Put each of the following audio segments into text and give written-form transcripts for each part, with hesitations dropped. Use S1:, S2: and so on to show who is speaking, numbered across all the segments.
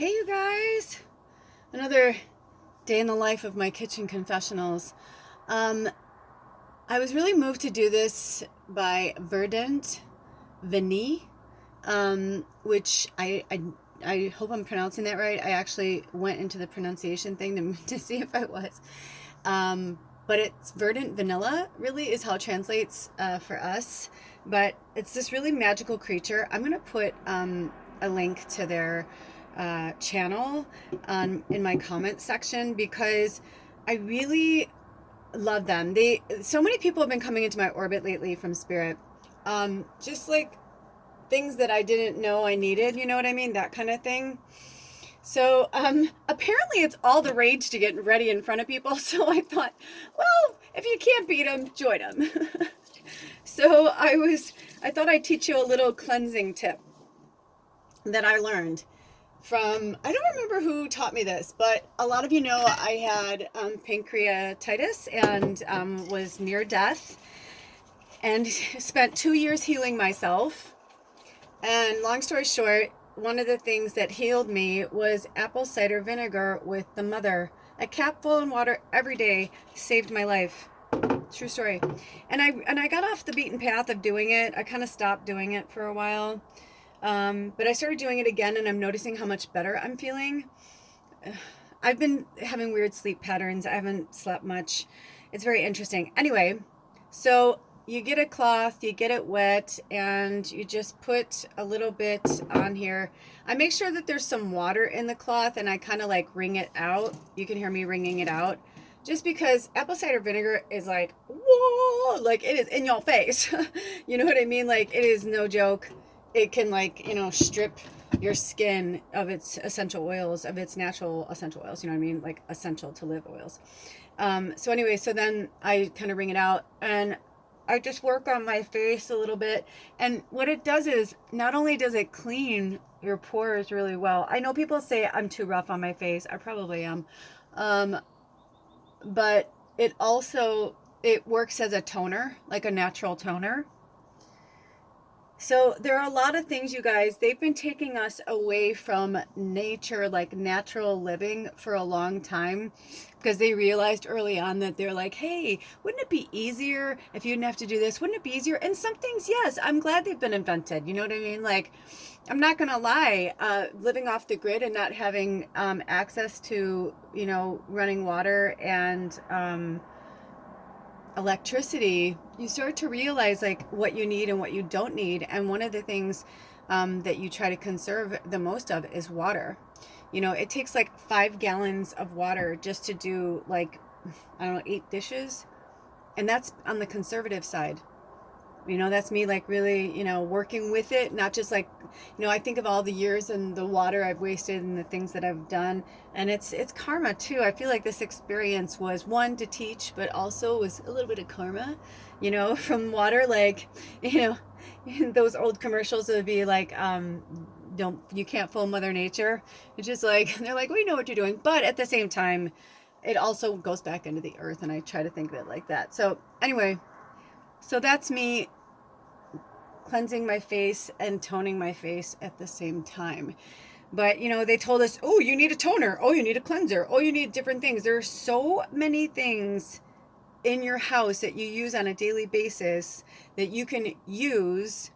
S1: Hey, you guys! Another day in the life of my kitchen confessionals. Um, I was really moved to do this by Verdant Veni, which I hope I'm pronouncing that right. I actually went into the pronunciation thing to see if I was. Um, but it's verdant vanilla, really, is how it translates for us. But it's this really magical creature. I'm going to put a link to their channel in my comment section because I really love them. So many people have been coming into my orbit lately from spirit. Just like things that I didn't know I needed, you know what I mean? That kind of thing. So apparently it's all the rage to get ready in front of people. So I thought, well, if you can't beat them, join them. So I thought I'd teach you a little cleansing tip that I learned from, I don't remember who taught me this, but a lot of you know I had pancreatitis and was near death and spent 2 years healing myself. And long story short, one of the things that healed me was apple cider vinegar with the mother. A capful in water every day saved my life. True story. And I got off the beaten path of doing it. I kind of stopped doing it for a while. But I started doing it again, and I'm noticing how much better I'm feeling. I've been having weird sleep patterns. I haven't slept much. It's very interesting. Anyway, so you get a cloth, you get it wet, and you just put a little bit on here. I make sure that there's some water in the cloth, and I kind of like wring it out. You can hear me wringing it out. Just because apple cider vinegar is like, whoa, like it is in your face. You know what I mean? Like it is no joke. It can like, strip your skin of its essential oils, of its natural essential oils, you know what I mean? Like essential to live oils. So anyway, so then I kind of wring it out and I just work on my face a little bit. And what it does is not only does it clean your pores really well. I know people say I'm too rough on my face. I probably am. But it works as a toner, like a natural toner. So there are a lot of things, you guys, they've been taking us away from nature, like natural living for a long time because they realized early on that they're like, hey, wouldn't it be easier if you didn't have to do this? Wouldn't it be easier? And some things, yes, I'm glad they've been invented. You know what I mean? Like, I'm not going to lie, living off the grid and not having access to, running water and electricity, you start to realize like what you need and what you don't need. And one of the things that you try to conserve the most of is water. It takes like 5 gallons of water just to do like, I don't know, 8 dishes. And that's on the conservative side. That's me like really, working with it, not just like, I think of all the years and the water I've wasted and the things that I've done. And it's karma too. I feel like this experience was one to teach, but also was a little bit of karma, from water. Like, those old commercials would be like, you can't fool Mother Nature. It's just like, they're like, we know what you're doing. But at the same time, it also goes back into the earth. And I try to think of it like that. So anyway, so that's me cleansing my face and toning my face at the same time. But, they told us, oh, you need a toner. Oh, you need a cleanser. Oh, you need different things. There are so many things in your house that you use on a daily basis that you can use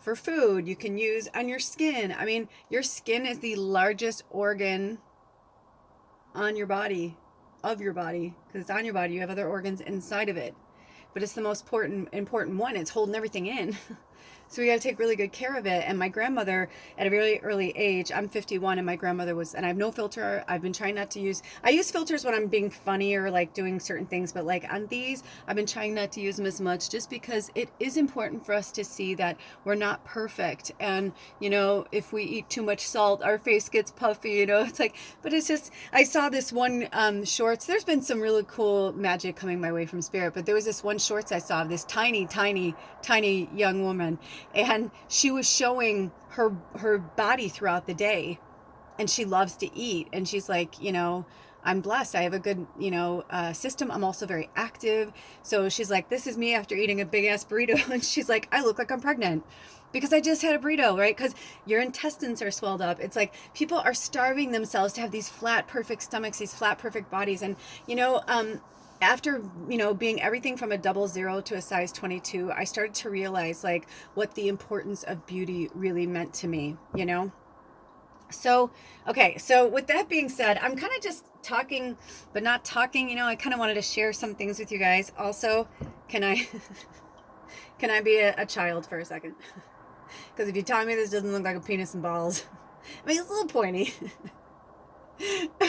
S1: for food. You can use on your skin. I mean, your skin is the largest organ on your body, of your body, because it's on your body. You have other organs inside of it, but it's the most important one. It's holding everything in. So we got to take really good care of it. And my grandmother, at a very early age, I'm 51, and my grandmother was, and I have no filter. I've been trying not to I use filters when I'm being funny or like doing certain things, but like on these, I've been trying not to use them as much just because it is important for us to see that we're not perfect. And, if we eat too much salt, our face gets puffy, it's like, but it's just, I saw this one shorts. There's been some really cool magic coming my way from spirit, but there was this one shorts I saw of this tiny, tiny, tiny young woman. And she was showing her body throughout the day, and she loves to eat. And she's like, I'm blessed. I have a good, system. I'm also very active. So she's like, this is me after eating a big ass burrito. And she's like, I look like I'm pregnant. because I just had a burrito, right? Because your intestines are swelled up. It's like people are starving themselves to have these flat, perfect stomachs, these flat, perfect bodies. And, after, being everything from a 00 to a size 22, I started to realize like what the importance of beauty really meant to me. So, okay, so with that being said, I'm kind of just talking, but not talking, I kind of wanted to share some things with you guys. Also, can I, can I be a child for a second? Because if you tell me this doesn't look like a penis and balls, I mean, it's a little pointy.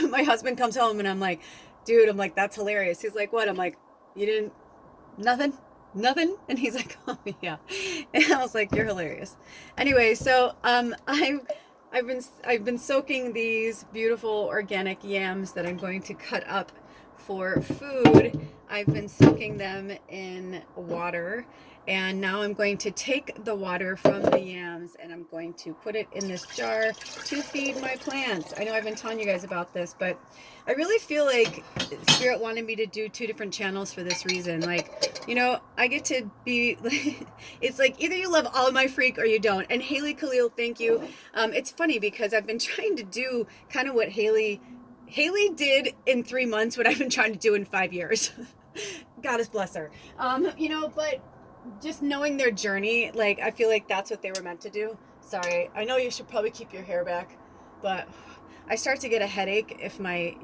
S1: My husband comes home and I'm like, dude, I'm like, that's hilarious. He's like, what? I'm like, you didn't, nothing? And he's like, oh yeah. And I was like, you're hilarious. Anyway, so I've been soaking these beautiful organic yams that I'm going to cut up for food. I've been soaking them in water, and now I'm going to take the water from the yams and I'm going to put it in this jar to feed my plants. I know I've been telling you guys about this, but I really feel like Spirit wanted me to do 2 different channels for this reason. Like, I get to be, it's like either you love All My Freak or you don't. And Haley Khalil, thank you. It's funny because I've been trying to do kind of what Haley did in 3 months, what I've been trying to do in 5 years. Goddess bless her. But just knowing their journey, like, I feel like that's what they were meant to do. Sorry, I know you should probably keep your hair back, but I start to get a headache if my,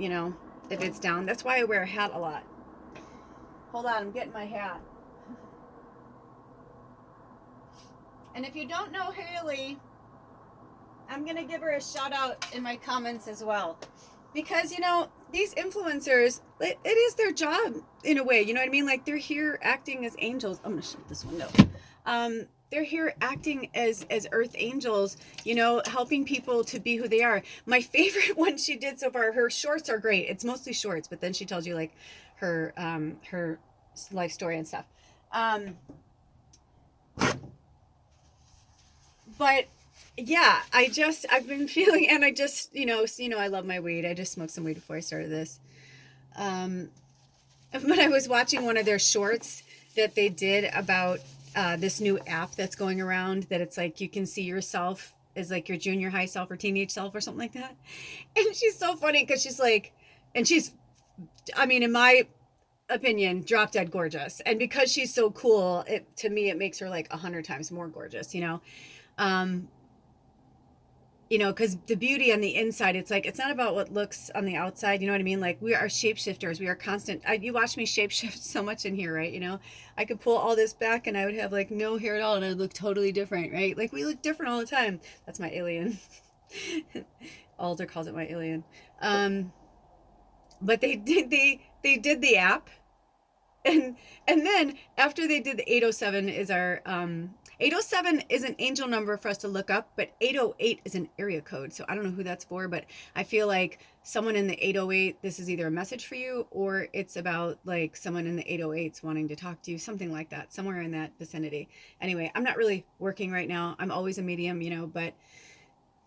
S1: if it's down. That's why I wear a hat a lot. Hold on, I'm getting my hat. And if you don't know Haley, I'm going to give her a shout out in my comments as well. Because, these influencers, it is their job in a way, you know what I mean? Like, they're here acting as angels. I'm going to shut this window. They're here acting as earth angels, helping people to be who they are. My favorite one she did so far, her shorts are great. It's mostly shorts, but then she tells you like her life story and stuff. But yeah, I've been feeling, and I just, I love my weed. I just smoked some weed before I started this. But I was watching one of their shorts that they did about this new app that's going around, that it's like you can see yourself as like your junior high self or teenage self or something like that. And she's so funny because she's like, and she's, I mean, in my opinion, drop dead gorgeous. And because she's so cool, to me, it makes her like 100 times more gorgeous, because the beauty on the inside, it's like, it's not about what looks on the outside. You know what I mean? Like, we are shapeshifters. We are constant. You watch me shapeshift so much in here, right? I could pull all this back and I would have like no hair at all and I'd look totally different, right? Like, we look different all the time. That's my alien. Alder calls it my alien. But they did the app. And then after they did the 807 is our 807 is an angel number for us to look up, but 808 is an area code. So I don't know who that's for, but I feel like someone in the 808, this is either a message for you or it's about like someone in the 808s wanting to talk to you, something like that, somewhere in that vicinity. Anyway, I'm not really working right now. I'm always a medium, but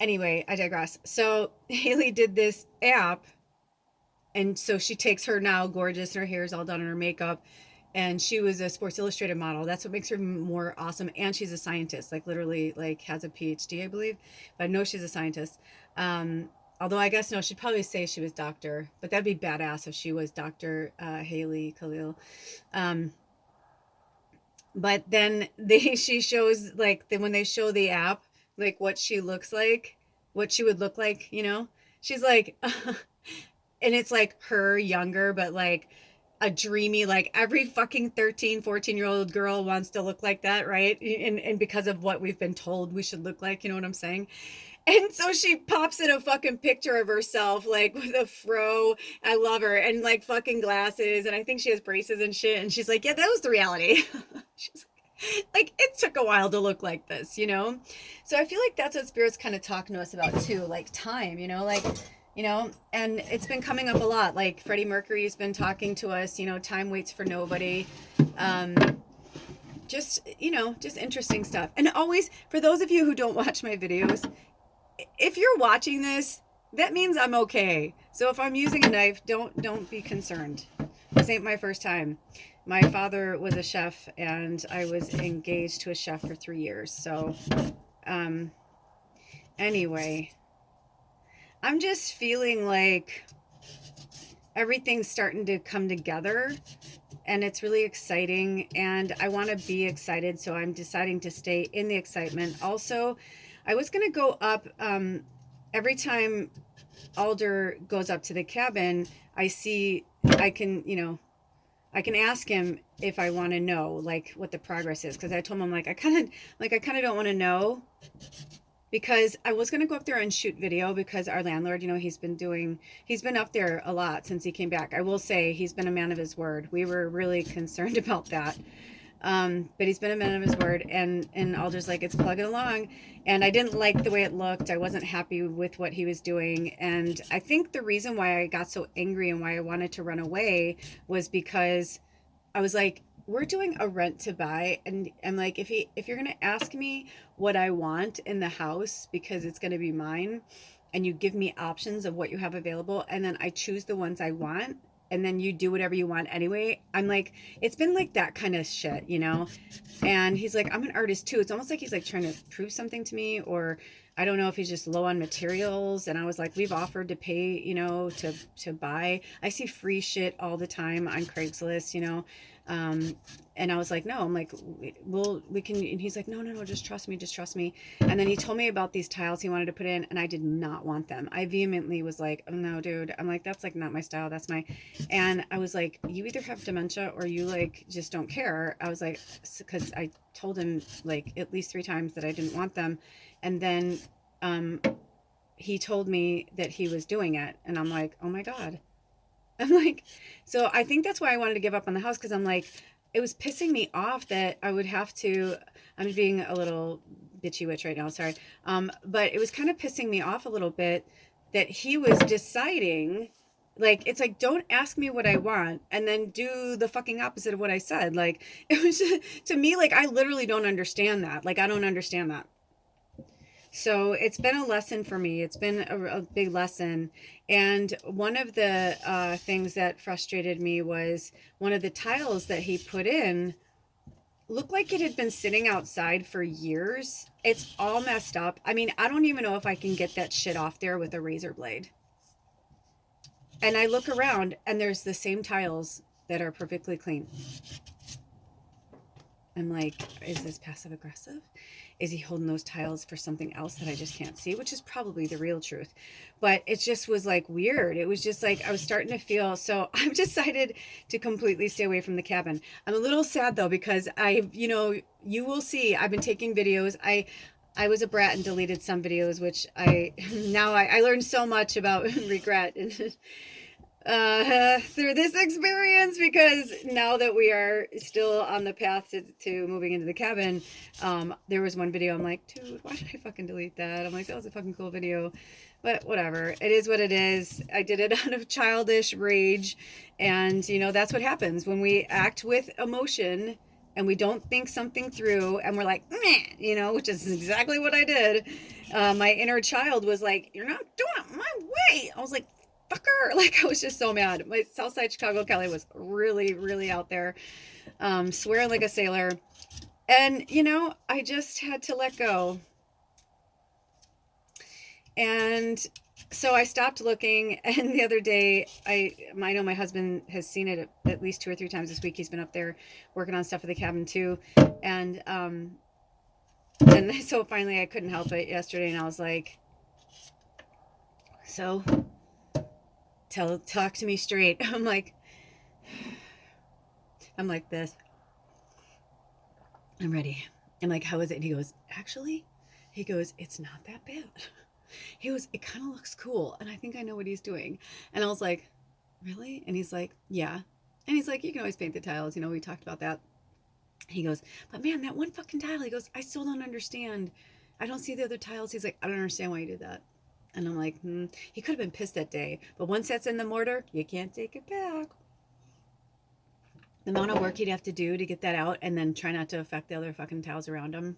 S1: anyway, I digress. So Haley did this app. And so she takes her now gorgeous, and her hair is all done and her makeup. And she was a Sports Illustrated model. That's what makes her more awesome. And she's a scientist, like literally like has a PhD, I believe. But I know she's a scientist. Although I guess, no, she'd probably say she was doctor. But that'd be badass if she was Dr. Haley Khalil. But then she shows, like, when they show the app, like what she looks like, what she would look like, She's like... And it's like her younger, but like a dreamy, like every fucking 13, 14-year-old girl wants to look like that, right? And because of what we've been told we should look like, you know what I'm saying? And so she pops in a fucking picture of herself, like with a fro. I love her. And like fucking glasses. And I think she has braces and shit. And she's like, yeah, that was the reality. She's like, it took a while to look like this, So I feel like that's what Spirit's kind of talking to us about too. Like time, and it's been coming up a lot. Like Freddie Mercury's been talking to us, time waits for nobody. Just interesting stuff. And always, for those of you who don't watch my videos, if you're watching this, that means I'm okay. So if I'm using a knife, don't be concerned. This ain't my first time. My father was a chef, and I was engaged to a chef for 3 years. So, um, anyway, I'm just feeling like everything's starting to come together, and it's really exciting, and I want to be excited, so I'm deciding to stay in the excitement. Also, I was going to go up every time Alder goes up to the cabin. I can, I can ask him if I want to know like what the progress is, because I told him like I kind of don't want to know, because I was going to go up there and shoot video, because our landlord, he's been up there a lot since he came back. I will say he's been a man of his word. We were really concerned about that. But he's been a man of his word, and Alder's like, it's plugging along. And I didn't like the way it looked. I wasn't happy with what he was doing. And I think the reason why I got so angry and why I wanted to run away was because I was like, we're doing a rent to buy, and I'm like, if you're gonna ask me what I want in the house, because it's gonna be mine, and you give me options of what you have available, and then I choose the ones I want, and then you do whatever you want anyway. I'm like, it's been like that kind of shit, And he's like, I'm an artist too. It's almost like he's like trying to prove something to me, or I don't know if he's just low on materials. And I was like, we've offered to pay, to buy. I see free shit all the time on Craigslist, um, and I was like, no, I'm like, we can, and he's like, no, just trust me, just trust me. And then he told me about these tiles he wanted to put in, and I did not want them. I vehemently was like, oh no, dude. I'm like, that's like not my style. And I was like, you either have dementia or you like just don't care. I was like, because I told him like at least 3 times that I didn't want them. And then, he told me that he was doing it, and I'm like, oh my God. I'm like, so I think that's why I wanted to give up on the house, because I'm like, it was pissing me off that I would have to, I'm being a little bitchy witch right now, sorry. But it was kind of pissing me off a little bit that he was deciding, like, it's like, don't ask me what I want and then do the fucking opposite of what I said. Like, it was just, to me, like, I literally don't understand that. Like, I don't understand that. So it's been a lesson for me. It's been a big lesson. And one of the things that frustrated me was one of the tiles that he put in looked like it had been sitting outside for years. It's all messed up. I mean, I don't even know if I can get that shit off there with a razor blade. And I look around and there's the same tiles that are perfectly clean. I'm like, is this passive aggressive? Is he holding those tiles for something else that I just can't see? Which is probably the real truth. But it just was like weird. It was just like I was starting to feel, so I've decided to completely stay away from the cabin. I'm a little sad though, because you will see, I've been taking videos. I was a brat and deleted some videos, which I learned so much about regret and through this experience, because now that we are still on the path to moving into the cabin, there was one video I'm like, dude, why did I fucking delete that? I'm like, that was a fucking cool video. But whatever, it is what it is. I did it out of childish rage, and that's what happens when we act with emotion and we don't think something through, and we're like, meh, which is exactly what I did. My inner child was like, you're not doing it my way. I was like, fucker. Like, I was just so mad. My Southside Chicago Kelly was really, really out there, swearing like a sailor. And, I just had to let go. And so I stopped looking. And the other day, I know my husband has seen it at least 2 or 3 times this week. He's been up there working on stuff for the cabin too. And so finally I couldn't help it yesterday. And I was like, so talk to me straight. I'm like this. I'm ready. I'm like, how is it? And he goes, actually, it's not that bad. He goes, it kind of looks cool. And I think I know what he's doing. And I was like, really? And he's like, yeah. And he's like, you can always paint the tiles. We talked about that. He goes, but man, that one fucking tile, he goes, I still don't understand. I don't see the other tiles. He's like, I don't understand why you did that. And I'm like, he could have been pissed that day. But once that's in the mortar, you can't take it back. The amount of work he'd have to do to get that out, and then try not to affect the other fucking tiles around him.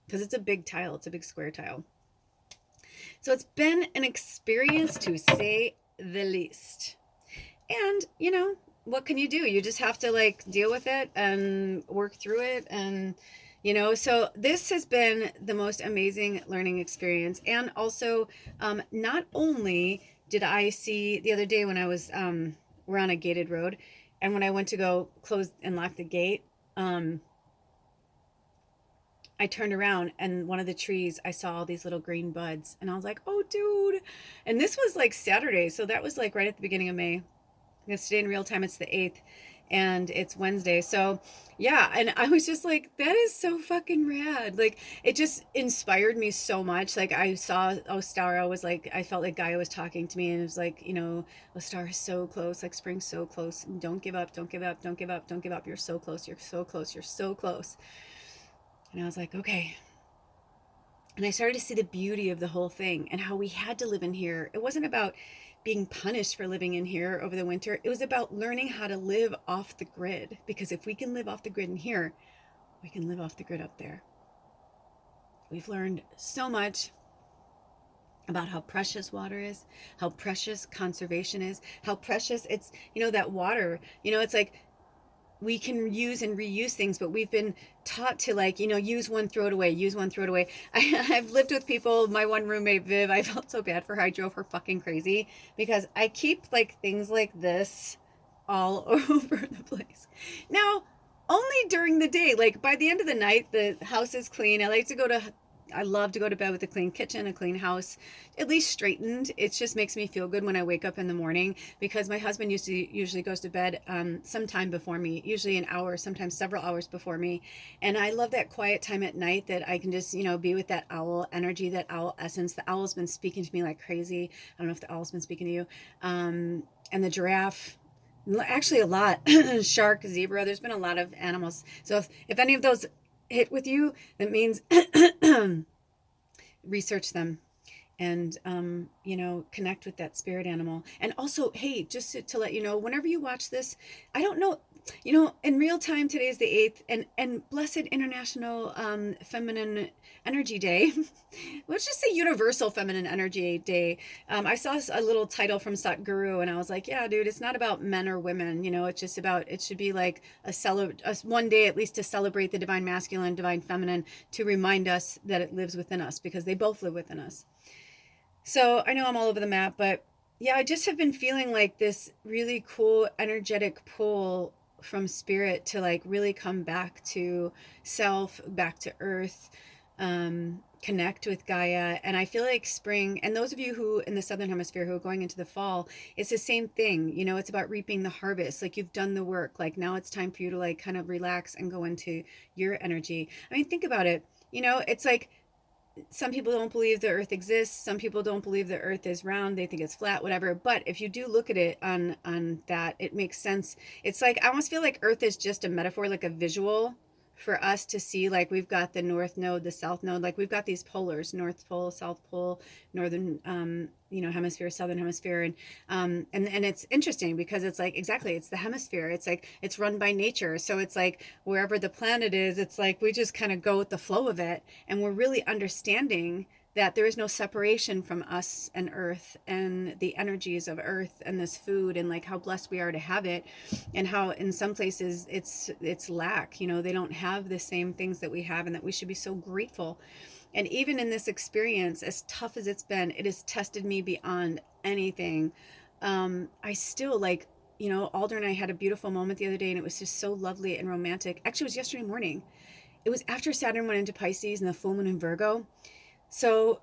S1: Because it's a big tile. It's a big square tile. So it's been an experience, to say the least. And, what can you do? You just have to like deal with it and work through it. And, you know, so this has been the most amazing learning experience. And also, not only did I see the other day when I was, we're on a gated road, and when I went to go close and lock the gate, um, I turned around and one of the trees, I saw all these little green buds, and I was like, oh, dude. And this was like Saturday. So that was like right at the beginning of May. It's today in real time, it's the 8th, and it's Wednesday. So yeah, and I was just like, that is so fucking rad. Like, it just inspired me so much. Like, I saw Ostara was like, I felt like Gaia was talking to me, and it was like, you know, Ostara is so close, like spring's so close. Don't give up, don't give up, don't give up, don't give up. You're so close, you're so close, you're so close. And I was like, okay. And I started to see the beauty of the whole thing and how we had to live in here. It wasn't about being punished for living in here over the winter. It was about learning how to live off the grid. Because if we can live off the grid in here, we can live off the grid up there. We've learned so much about how precious water is, how precious conservation is, how precious it's, you know, that water, you know, it's like we can use and reuse things, but we've been taught to, like, you know, use one, throw it away, use one, throw it away. I've lived with people, my one roommate, Viv, I felt so bad for her. I drove her fucking crazy because I keep like things like this all over the place. Now, only during the day, like by the end of the night, the house is clean. I love to go to bed with a clean kitchen, a clean house, at least straightened. It just makes me feel good when I wake up in the morning, because my husband usually goes to bed sometime before me, usually an hour, sometimes several hours before me. And I love that quiet time at night that I can just, you know, be with that owl energy, that owl essence. The owl's been speaking to me like crazy. I don't know if the owl's been speaking to you. And the giraffe, actually a lot. Shark, zebra, there's been a lot of animals. So if any of those hit with you, that means research them, and you know, connect with that spirit animal. And also, hey, just to let you know, whenever you watch this, I don't know, you know, in real time, today is the 8th, and blessed International Feminine Energy Day. Let's just say Universal Feminine Energy Day. I saw a little title from Satguru, and I was like, yeah, dude, it's not about men or women, you know, it's just about, it should be like one day at least to celebrate the divine masculine, divine feminine, to remind us that it lives within us, because they both live within us. So I know I'm all over the map, but yeah, I just have been feeling like this really cool energetic pull from spirit to like really come back to self, back to earth, connect with Gaia. And I feel like spring, and those of you who in the southern hemisphere who are going into the fall, it's the same thing. You know, it's about reaping the harvest. Like, you've done the work. Like, now it's time for you to like kind of relax and go into your energy. I mean, think about it. You know, it's like, some people don't believe the earth exists, some people don't believe the earth is round, they think it's flat, whatever. But if you do look at it on that, it makes sense. It's like, I almost feel like earth is just a metaphor, like a visual for us to see. Like, we've got the north node, the south node, like we've got these polars, north pole, south pole, northern you know, hemisphere, southern hemisphere. And it's interesting because it's like, exactly, it's the hemisphere, it's like it's run by nature. So it's like wherever the planet is, it's like we just kind of go with the flow of it, and we're really understanding that there is no separation from us and earth and the energies of earth and this food, and like how blessed we are to have it, and how in some places it's lack, you know, they don't have the same things that we have, and that we should be so grateful. And even in this experience, as tough as it's been, it has tested me beyond anything. I still, like, you know, Alder and I had a beautiful moment the other day, and it was just so lovely and romantic. Actually, it was yesterday morning. It was after Saturn went into Pisces and the full moon in Virgo. So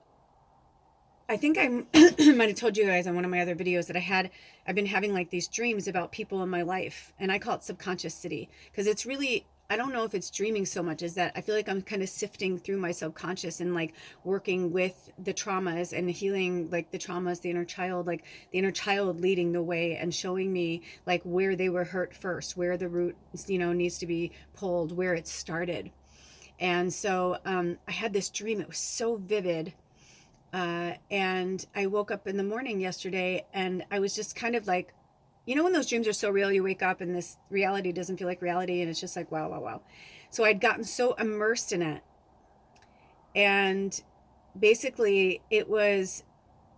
S1: I think I might have told you guys on one of my other videos that I've been having like these dreams about people in my life, and I call it subconscious city, because it's really, I don't know if it's dreaming so much as that I feel like I'm kind of sifting through my subconscious and like working with the traumas and healing like the traumas, the inner child, like the inner child leading the way and showing me like where they were hurt first, where the root, you know, needs to be pulled, where it started. And so I had this dream. It was so vivid. And I woke up in the morning yesterday, and I was just kind of like, you know, when those dreams are so real, you wake up and this reality doesn't feel like reality, and it's just like, wow, wow, wow. So I'd gotten so immersed in it. And basically it was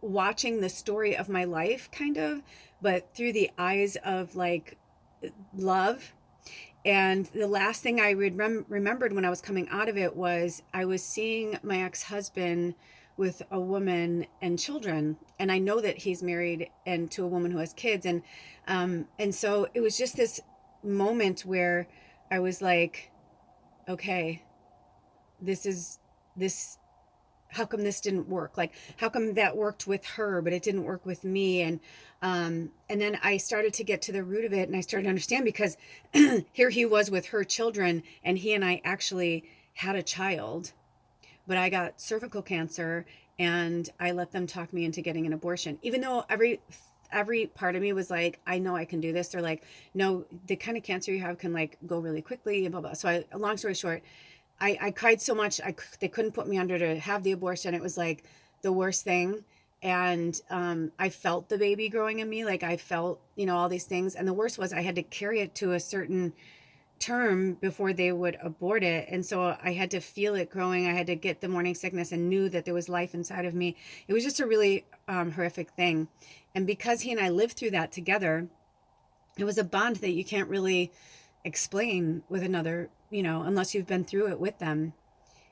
S1: watching the story of my life, kind of, but through the eyes of like love. And the last thing I remembered when I was coming out of it was I was seeing my ex-husband with a woman and children, and I know that he's married and to a woman who has kids, and so it was just this moment where I was like, okay, this is this how come this didn't work? Like, how come that worked with her, but it didn't work with me? And then I started to get to the root of it, and I started to understand because here he was with her children, and he and I actually had a child, but I got cervical cancer, and I let them talk me into getting an abortion, even though every part of me was like, I know I can do this. They're like, no, the kind of cancer you have can like go really quickly and blah blah. So long story short, I cried so much they couldn't put me under to have the abortion. It was like the worst thing. And I felt the baby growing in me. Like I felt, all these things. And the worst was I had to carry it to a certain term before they would abort it. And so I had to feel it growing. I had to get the morning sickness and knew that there was life inside of me. It was just a really horrific thing. And because he and I lived through that together, it was a bond that you can't really explain with another, unless you've been through it with them.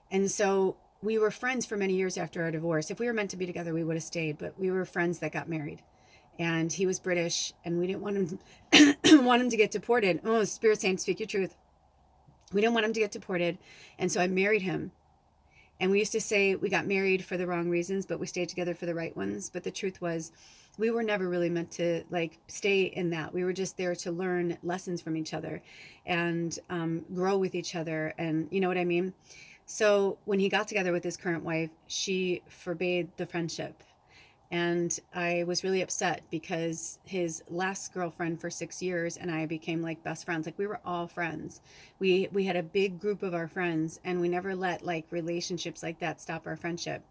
S1: And so we were friends for many years after our divorce. If we were meant to be together, we would have stayed, but we were friends that got married. And he was British, and we didn't want him want him to get deported. Oh, Spirit saying, speak your truth. We didn't want him to get deported. And so I married him. And we used to say we got married for the wrong reasons, but we stayed together for the right ones. But the truth was, we were never really meant to stay in that. We were just there to learn lessons from each other and grow with each other. And you know what I mean? So when he got together with his current wife, she forbade the friendship. And I was really upset because his last girlfriend for 6 years and I became like best friends. Like we were all friends. We had a big group of our friends, and we never let like relationships like that stop our friendship.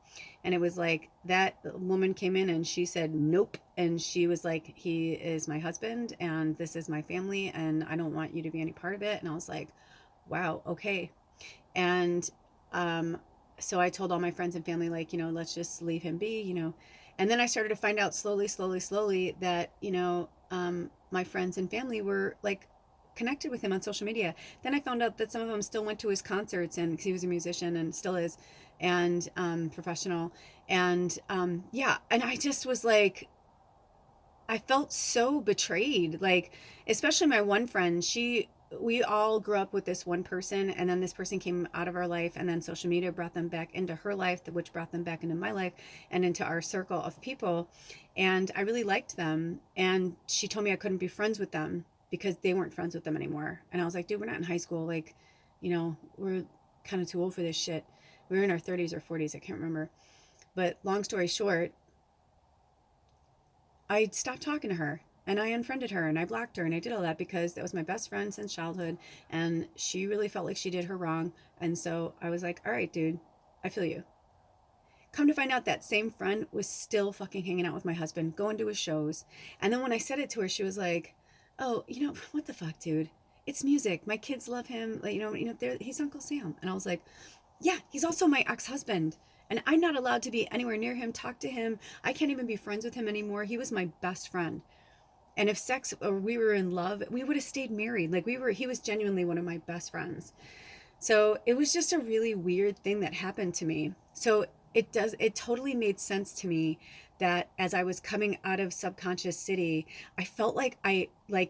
S1: And it was like that woman came in and she said, nope. And she was like, he is my husband and this is my family and I don't want you to be any part of it. And I was like, wow, okay. And so I told all my friends and family, like, let's just leave him be. And then I started to find out slowly that, my friends and family were like connected with him on social media. Then I found out that some of them still went to his concerts, and because he was a musician and still is, and professional. And yeah, and I just was like, I felt so betrayed. Like, especially my one friend, we all grew up with this one person, and then this person came out of our life, and then social media brought them back into her life, which brought them back into my life and into our circle of people. And I really liked them, and she told me I couldn't be friends with them because they weren't friends with them anymore. And I was like, dude, we're not in high school. Like, we're kind of too old for this shit. We were in our 30s or 40s, I can't remember. But long story short, I stopped talking to her. And I unfriended her and I blocked her, and I did all that because that was my best friend since childhood, and she really felt like she did her wrong. And so I was like, all right, dude, I feel you. Come to find out, that same friend was still fucking hanging out with my husband, going to his shows. And then when I said it to her, she was like, oh, what the fuck, dude? It's music. My kids love him. Like, he's Uncle Sam. And I was like, yeah, he's also my ex-husband. And I'm not allowed to be anywhere near him, talk to him. I can't even be friends with him anymore. He was my best friend. And if sex or we were in love, we would have stayed married. Like he was genuinely one of my best friends. So it was just a really weird thing that happened to me. So it totally made sense to me that as I was coming out of subconscious city, I felt like I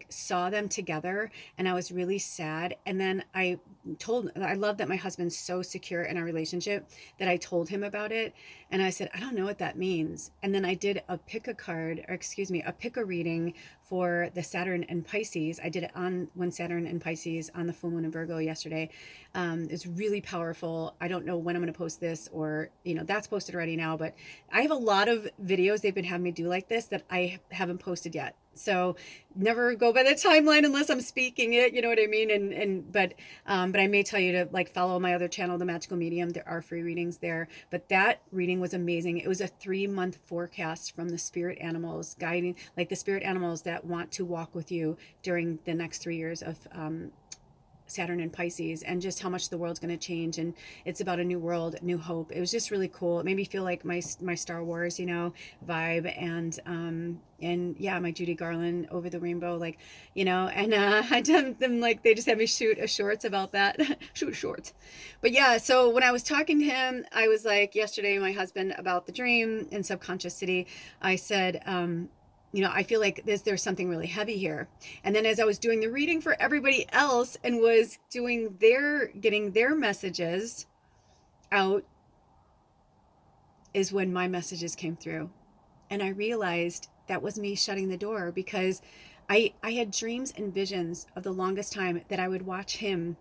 S1: saw them together, and I was really sad. And then I love that my husband's so secure in our relationship that I told him about it. And I said, I don't know what that means. And then I did a pick a reading for the Saturn and Pisces. I did it on when Saturn and Pisces on the full moon in Virgo yesterday. It's really powerful. I don't know when I'm going to post this, or, that's posted already now, but I have a lot of videos they've been having me do like this that I haven't posted yet. So never go by the timeline unless I'm speaking it, you know what I mean? But I may tell you to follow my other channel, The Magical Medium. There are free readings there, but that reading was amazing. It was a 3-month forecast from the spirit animals guiding, the spirit animals that want to walk with you during the next 3 years of Saturn in Pisces, and just how much the world's going to change, and it's about a new world, new hope. It was just really cool. It made me feel like my Star Wars, vibe, and yeah, my Judy Garland Over the Rainbow, like, and I did them, like, they just had me shoot a shorts about that. Shoot shorts. But yeah, so when I was talking to him, I was like, yesterday, my husband, about the dream in Subconscious City, I said, I feel like there's something really heavy here. And then as I was doing the reading for everybody else and was getting their messages out, is when my messages came through. And I realized that was me shutting the door, because I had dreams and visions of the longest time that I would watch him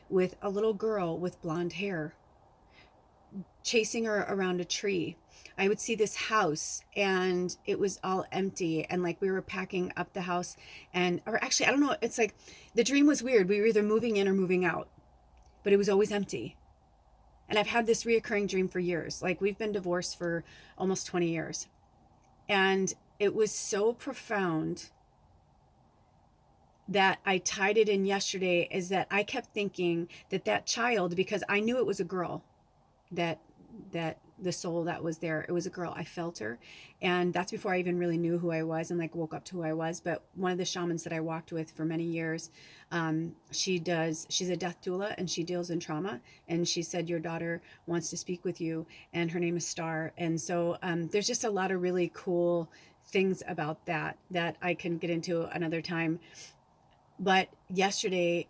S1: with a little girl with blonde hair, chasing her around a tree. I would see this house and it was all empty, and like we were packing up the house, or actually, I don't know, it's like the dream was weird. We were either moving in or moving out, but it was always empty. And I've had this reoccurring dream for years. Like, we've been divorced for almost 20 years. And it was so profound that I tied it in yesterday, is that I kept thinking that child, because I knew it was a girl, that the soul that was there, it was a girl. I felt her. And that's before I even really knew who I was and like woke up to who I was. But one of the shamans that I walked with for many years, she's a death doula, and she deals in trauma. And she said, your daughter wants to speak with you, and her name is Star. And so there's just a lot of really cool things about that I can get into another time. But yesterday,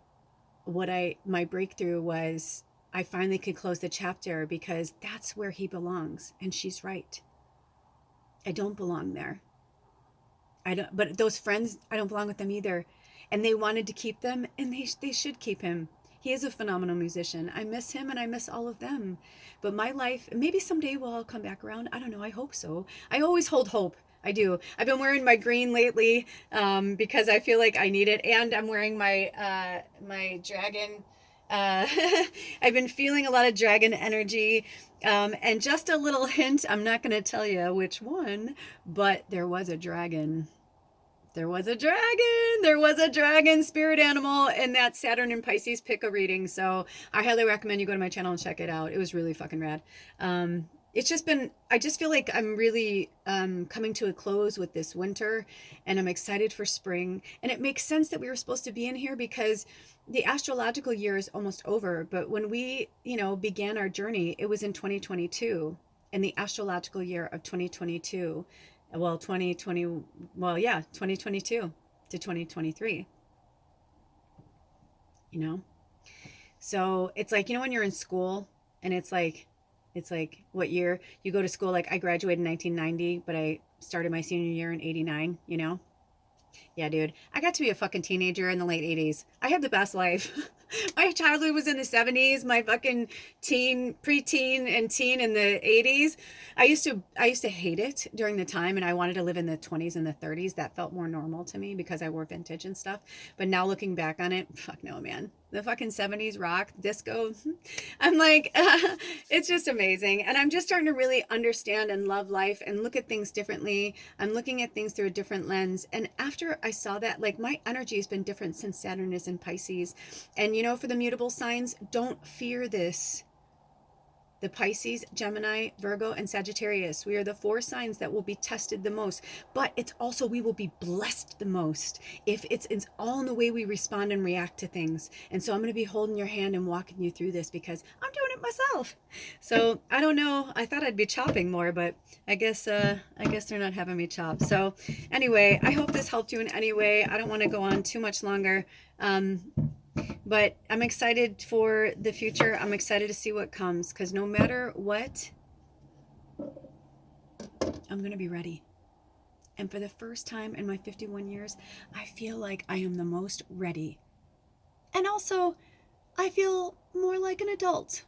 S1: my breakthrough was, I finally could close the chapter, because that's where he belongs. And she's right. I don't belong there. But those friends, I don't belong with them either. And they wanted to keep them, and they should keep him. He is a phenomenal musician. I miss him, and I miss all of them. But my life, maybe someday we'll all come back around. I don't know. I hope so. I always hold hope. I do. I've been wearing my green lately, because I feel like I need it. And I'm wearing my dragon. I've been feeling a lot of dragon energy. And just a little hint, I'm not going to tell you which one, but there was a dragon. There was a dragon spirit animal in that Saturn and Pisces pick a reading. So I highly recommend you go to my channel and check it out. It was really fucking rad. I just feel like I'm really coming to a close with this winter, and I'm excited for spring. And it makes sense that we were supposed to be in here, because the astrological year is almost over. But when we, began our journey, it was in 2022, and the astrological year of 2022, 2022 to 2023, So it's like, when you're in school, and it's like what year you go to school. Like, I graduated in 1990, but I started my senior year in 89, Yeah, dude. I got to be a fucking teenager in the late 80s. I had the best life. My childhood was in the 70s. My fucking preteen and teen in the 80s. I used to hate it during the time, and I wanted to live in the 20s and the 30s. That felt more normal to me, because I wore vintage and stuff. But now looking back on it, fuck no, man. The fucking 70s rock, disco. I'm like, it's just amazing. And I'm just starting to really understand and love life and look at things differently. I'm looking at things through a different lens. And after I saw that, like, my energy has been different since Saturn is in Pisces. And for the mutable signs, don't fear this. The Pisces, Gemini, Virgo, and Sagittarius. We are the 4 signs that will be tested the most. But it's also, we will be blessed the most. If it's all in the way we respond and react to things. And so I'm going to be holding your hand and walking you through this, because I'm doing it myself. So I don't know. I thought I'd be chopping more, but I guess they're not having me chop. So anyway, I hope this helped you in any way. I don't want to go on too much longer. But I'm excited for the future. I'm excited to see what comes, because no matter what, I'm going to be ready. And for the first time in my 51 years, I feel like I am the most ready. And also, I feel more like an adult.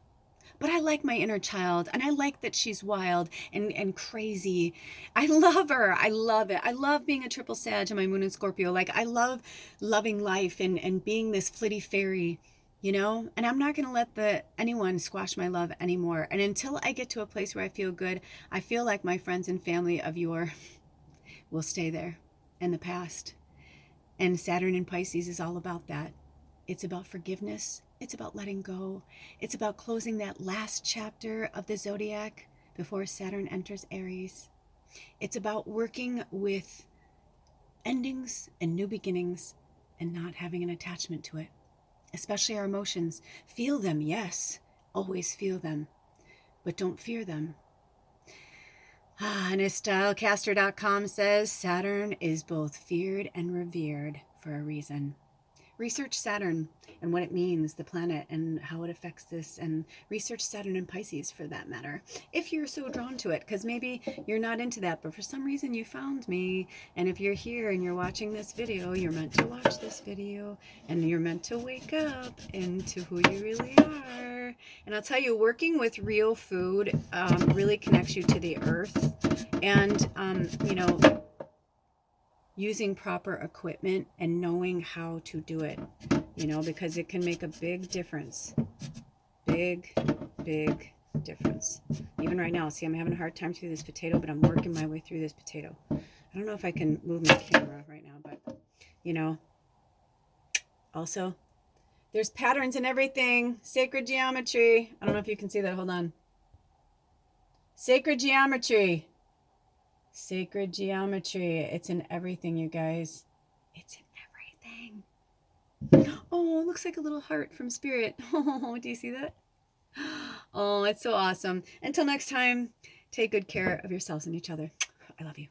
S1: But I like my inner child, and I like that she's wild and crazy. I love her. I love it. I love being a triple Sag and my moon in Scorpio. Like, I love loving life and being this flitty fairy, And I'm not going to let anyone squash my love anymore. And until I get to a place where I feel good, I feel like my friends and family of yore will stay there in the past. And Saturn in Pisces is all about that. It's about forgiveness. It's about letting go. It's about closing that last chapter of the zodiac before Saturn enters Aries. It's about working with endings and new beginnings and not having an attachment to it, especially our emotions. Feel them, yes, always feel them, but don't fear them. And as stylecaster.com says, Saturn is both feared and revered for a reason. Research Saturn and what it means, the planet, and how it affects this, and research Saturn in Pisces for that matter, if you're so drawn to it, because maybe you're not into that, but for some reason you found me, and if you're here and you're watching this video, you're meant to watch this video, and you're meant to wake up into who you really are. And I'll tell you, working with real food really connects you to the earth, and using proper equipment and knowing how to do it, because it can make a big difference. Big difference. Even right now, see, I'm having a hard time through this potato, but I'm working my way through this potato. I don't know if I can move my camera right now, but, also, there's patterns in everything. Sacred geometry. I don't know if you can see that. Hold on. Sacred geometry. Sacred geometry. It's in everything, you guys. It's in everything. Oh, it looks like a little heart from Spirit. Oh, do you see that? Oh, it's so awesome. Until next time, take good care of yourselves and each other. I love you.